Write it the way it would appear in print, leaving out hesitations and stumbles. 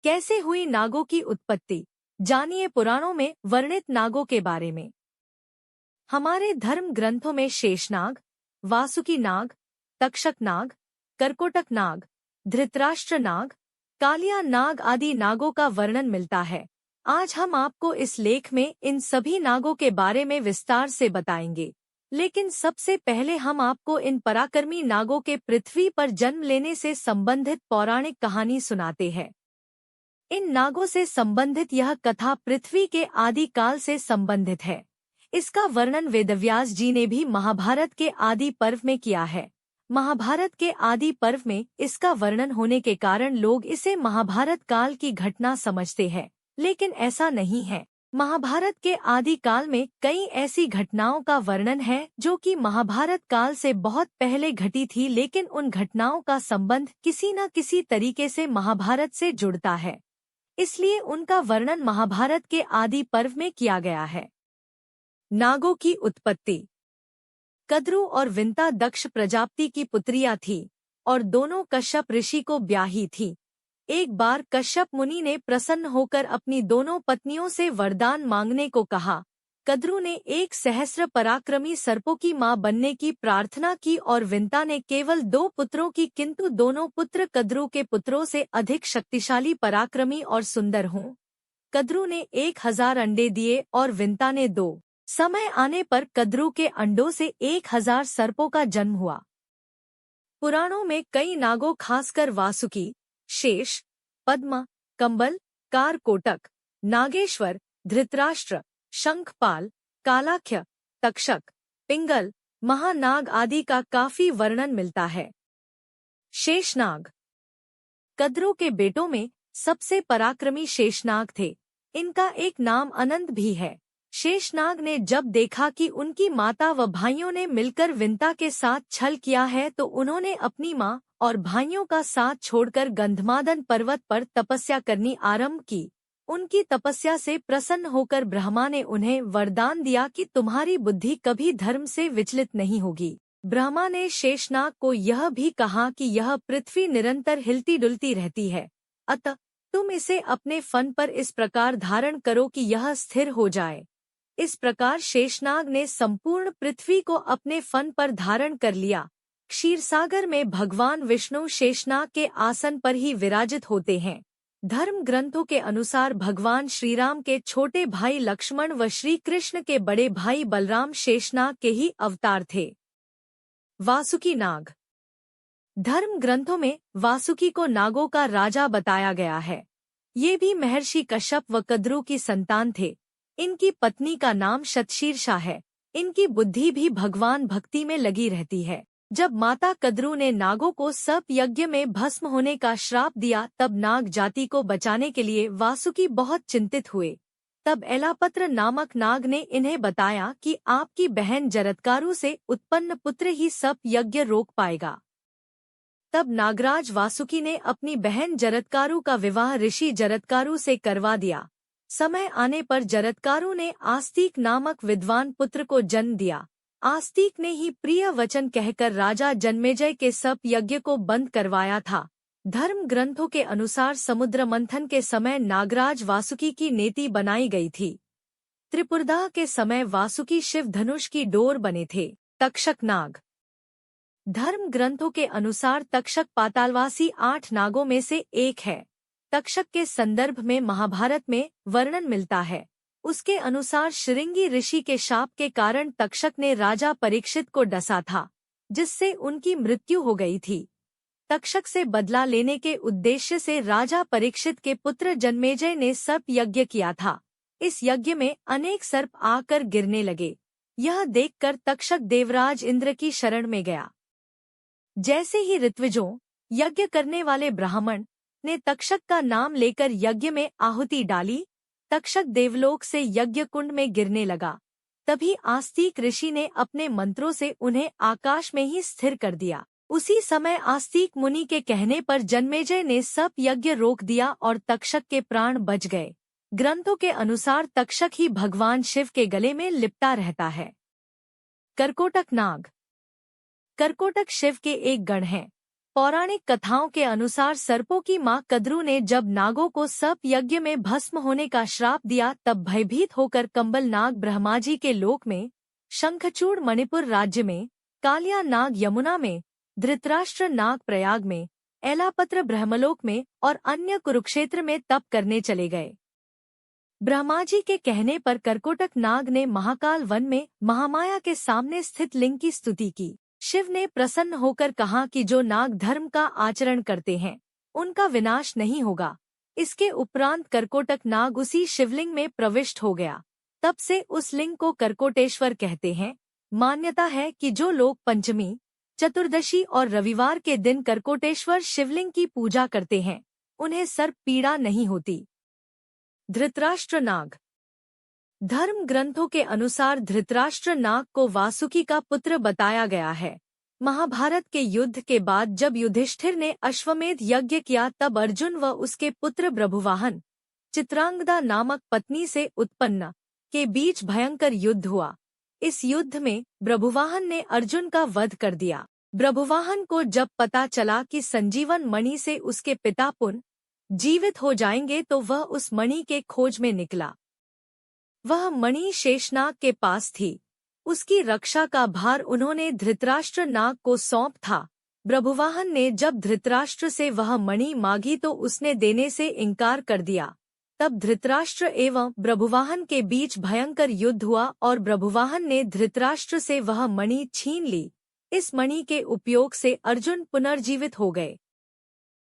कैसे हुई नागों की उत्पत्ति? जानिए पुराणों में वर्णित नागों के बारे में। हमारे धर्म ग्रंथों में शेषनाग, वासुकी नाग, तक्षक नाग, करकोटक नाग, धृतराष्ट्र नाग, कालिया नाग आदि नागों का वर्णन मिलता है। आज हम आपको इस लेख में इन सभी नागों के बारे में विस्तार से बताएंगे। लेकिन सबसे पहले हम आपको इन पराक्रमी नागों के पृथ्वी पर जन्म लेने से संबंधित पौराणिक कहानी सुनाते हैं। इन नागों से संबंधित यह कथा पृथ्वी के आदि काल से संबंधित है। इसका वर्णन वेदव्यास जी ने भी महाभारत के आदि पर्व में किया है। महाभारत के आदि पर्व में इसका वर्णन होने के कारण लोग इसे महाभारत काल की घटना समझते हैं, लेकिन ऐसा नहीं है। महाभारत के आदि काल में कई ऐसी घटनाओं का वर्णन है जो कि महाभारत काल से बहुत पहले घटी थी, लेकिन उन घटनाओं का संबंध किसी न किसी तरीके से महाभारत से जुड़ता है, इसलिए उनका वर्णन महाभारत के आदि पर्व में किया गया है। नागों की उत्पत्ति। कद्रु और विंता दक्ष प्रजापति की पुत्रियां थीं और दोनों कश्यप ऋषि को ब्याही थीं। एक बार कश्यप मुनि ने प्रसन्न होकर अपनी दोनों पत्नियों से वरदान मांगने को कहा। कद्रु ने 1 सहस्र पराक्रमी सर्पों की मां बनने की प्रार्थना की और विंता ने केवल 2 पुत्रों की, किंतु दोनों पुत्र कद्रु के पुत्रों से अधिक शक्तिशाली, पराक्रमी और सुंदर हों। कद्रु ने 1000 अंडे दिए और विंता ने 2। समय आने पर कद्रु के अंडों से 1000 सर्पों का जन्म हुआ। पुराणों में कई नागों, खासकर वासुकी, शेष, पद्म, कंबल, कारकोटक, नागेश्वर, धृतराष्ट्र, शंखपाल, कालाख्य, तक्षक, पिंगल, महानाग आदि का काफी वर्णन मिलता है। शेषनाग। कद्रु के बेटों में सबसे पराक्रमी शेषनाग थे। इनका एक नाम अनंत भी है। शेषनाग ने जब देखा कि उनकी माता व भाइयों ने मिलकर विंता के साथ छल किया है, तो उन्होंने अपनी मां और भाइयों का साथ छोड़कर गंधमादन पर्वत पर तपस्या करनी आरंभ की। उनकी तपस्या से प्रसन्न होकर ब्रह्मा ने उन्हें वरदान दिया कि तुम्हारी बुद्धि कभी धर्म से विचलित नहीं होगी। ब्रह्मा ने शेषनाग को यह भी कहा कि यह पृथ्वी निरंतर हिलती डुलती रहती है, अतः तुम इसे अपने फन पर इस प्रकार धारण करो कि यह स्थिर हो जाए। इस प्रकार शेषनाग ने संपूर्ण पृथ्वी को अपने फन पर धारण कर लिया। क्षीरसागर में भगवान विष्णु शेषनाग के आसन पर ही विराजित होते हैं। धर्म ग्रंथों के अनुसार भगवान श्रीराम के छोटे भाई लक्ष्मण व श्री कृष्ण के बड़े भाई बलराम शेषनाग के ही अवतार थे। वासुकी नाग। धर्म ग्रंथों में वासुकी को नागों का राजा बताया गया है। ये भी महर्षि कश्यप व कद्रु की संतान थे। इनकी पत्नी का नाम शतशीर्षा है। इनकी बुद्धि भी भगवान भक्ति में लगी रहती है। जब माता कद्रु ने नागों को सर्प यज्ञ में भस्म होने का श्राप दिया, तब नाग जाति को बचाने के लिए वासुकी बहुत चिंतित हुए। तब एलापत्र नामक नाग ने इन्हें बताया कि आपकी बहन जरत्कारु से उत्पन्न पुत्र ही सर्प यज्ञ रोक पाएगा। तब नागराज वासुकी ने अपनी बहन जरत्कारु का विवाह ऋषि जरत्कारु से करवा दिया। समय आने पर जरत्कारु ने आस्तिक नामक विद्वान पुत्र को जन्म दिया। आस्तिक ने ही प्रिय वचन कहकर राजा जन्मेजय के सर्प यज्ञ को बंद करवाया था। धर्म ग्रंथों के अनुसार समुद्र मंथन के समय नागराज वासुकी की नेति बनाई गई थी। त्रिपुरदाह के समय वासुकी शिव धनुष की डोर बने थे। तक्षक नाग। धर्म ग्रंथों के अनुसार तक्षक पातालवासी 8 नागों में से एक है। तक्षक के संदर्भ में महाभारत में वर्णन मिलता है। उसके अनुसार श्रृंगी ऋषि के शाप के कारण तक्षक ने राजा परीक्षित को डसा था, जिससे उनकी मृत्यु हो गई थी। तक्षक से बदला लेने के उद्देश्य से राजा परीक्षित के पुत्र जन्मेजय ने सर्प यज्ञ किया था। इस यज्ञ में अनेक सर्प आकर गिरने लगे। यह देखकर तक्षक देवराज इंद्र की शरण में गया। जैसे ही ऋत्विजों, यज्ञ करने वाले ब्राह्मण, ने तक्षक का नाम लेकर यज्ञ में आहुति डाली, तक्षक देवलोक से यज्ञ कुंड में गिरने लगा। तभी आस्तिक ऋषि ने अपने मंत्रों से उन्हें आकाश में ही स्थिर कर दिया। उसी समय आस्तिक मुनि के कहने पर जन्मेजय ने सर्प यज्ञ रोक दिया और तक्षक के प्राण बच गए। ग्रंथों के अनुसार तक्षक ही भगवान शिव के गले में लिपटा रहता है। करकोटक नाग। करकोटक शिव के एक गण हैं। पौराणिक कथाओं के अनुसार सर्पों की मां कद्रू ने जब नागों को सर्प यज्ञ में भस्म होने का श्राप दिया, तब भयभीत होकर कंबल नाग ब्रह्माजी के लोक में, शंखचूड़ मणिपुर राज्य में, कालिया नाग यमुना में, धृतराष्ट्र नाग प्रयाग में, एलापत्र ब्रह्मलोक में और अन्य कुरुक्षेत्र में तप करने चले गए। ब्रह्माजी के कहने पर कर्कोटक नाग ने महाकाल वन में महामाया के सामने स्थित लिंग की स्तुति की। शिव ने प्रसन्न होकर कहा कि जो नाग धर्म का आचरण करते हैं उनका विनाश नहीं होगा। इसके उपरांत कर्कोटक नाग उसी शिवलिंग में प्रविष्ट हो गया। तब से उस लिंग को कर्कोटेश्वर कहते हैं। मान्यता है कि जो लोग पंचमी, चतुर्दशी और रविवार के दिन कर्कोटेश्वर शिवलिंग की पूजा करते हैं उन्हें सर्प पीड़ा नहीं होती। धृतराष्ट्र नाग। धर्म ग्रंथों के अनुसार धृतराष्ट्र नाग को वासुकी का पुत्र बताया गया है। महाभारत के युद्ध के बाद जब युधिष्ठिर ने अश्वमेध यज्ञ किया, तब अर्जुन व उसके पुत्र ब्रभुवाहन, चित्रांगदा नामक पत्नी से उत्पन्न के बीच भयंकर युद्ध हुआ। इस युद्ध में ब्रभुवाहन ने अर्जुन का वध कर दिया। ब्रभुवाहन को जब पता चला कि संजीवन मणि से उसके पिता पुन जीवित हो जाएंगे, तो वह उस मणि के खोज में निकला। वह मणि शेषनाग के पास थी। उसकी रक्षा का भार उन्होंने धृतराष्ट्र नाग को सौंप था। ब्रभुवाहन ने जब धृतराष्ट्र से वह मणि मांगी तो उसने देने से इनकार कर दिया। तब धृतराष्ट्र एवं ब्रभुवाहन के बीच भयंकर युद्ध हुआ और ब्रभुवाहन ने धृतराष्ट्र से वह मणि छीन ली। इस मणि के उपयोग से अर्जुन पुनर्जीवित हो गए।